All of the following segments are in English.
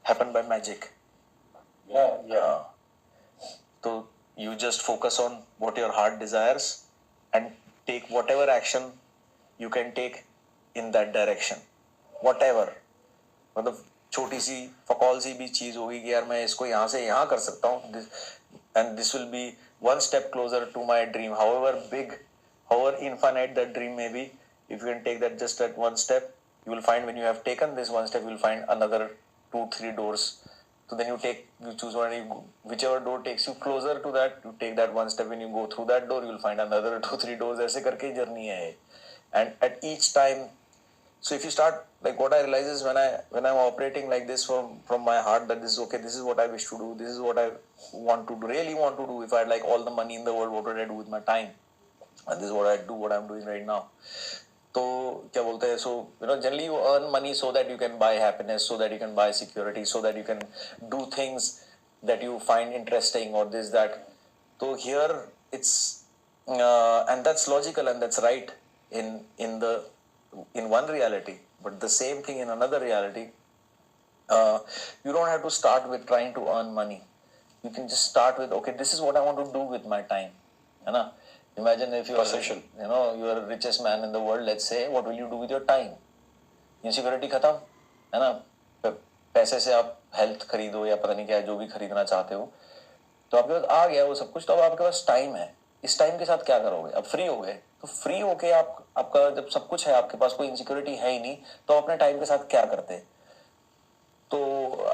happen by magic. Yeah. So you just focus on what your heart desires and take whatever action you can take in that direction. Whatever. मतलब छोटी सी फकौल सी भी चीज होगी कि यार मैं इसको यहाँ से यहाँ कर सकता हूँ, and this will be one step closer to my dream. However big, however infinite that dream may be, if you can take that just at one step, you will find when you have taken this one step, you will find another 2-3 doors. So then you choose one, whichever door takes you closer to that, you take that one step. When you go through that door, you will find another 2-3 doors. ऐसे करके journey है, and at each time. So if you start, like, what I realize is when I'm operating like this from my heart, that this is okay, this is what I wish to do, this is what I want to do, really want to do. If I had like all the money in the world, what would I do with my time? And this is what I do, what I'm doing right now. तो क्या बोलते हैं, so generally you earn money so that you can buy happiness, so that you can buy security, so that you can do things that you find interesting or this that. So here it's and that's logical and that's right in one reality, but the same thing in another reality. You don't have to start with trying to earn money. You can just start with, okay, this is what I want to do with my time. है ना? Imagine if you are, you are the richest man in the world, let's say, what will you do with your time? Insecurity खत्म, है ना? पैसे से आप health खरीदो या पता नहीं क्या जो भी खरीदना चाहते हो, तो आपके पास आ गया वो सब कुछ, तो अब आपके पास टाइम है. इस टाइम के साथ क्या करोगे? अब फ्री हो गए, तो फ्री होके आपका जब सब कुछ है, आपके पास कोई इनसिक्योरिटी है ही नहीं, तो अपने टाइम के साथ क्या करते? तो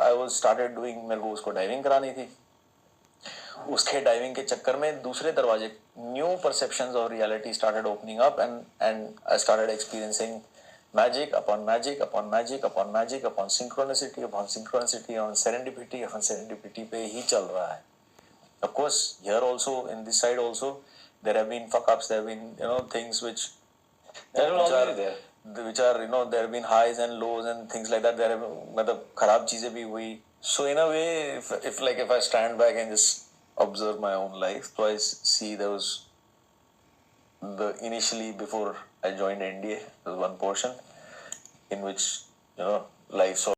आई वाज स्टार्टेड डूइंग, मेरे को उसको डाइविंग करानी थी. उसके डाइविंग के चक्कर में दूसरे दरवाजे, new perceptions of reality started opening up, and I started experiencing magic upon magic upon magic upon magic upon synchronicity upon synchronicity on serendipity पे ही चल रहा है. Of course, here also, in this side also, there have been fuck ups. There have been things which are there have been highs and lows and things like that. There have मतलब खराब चीजें भी हुई. So in a way, if I stand back and just observe my own life, so I see there was initially before I joined NDA, there was one portion in which life sort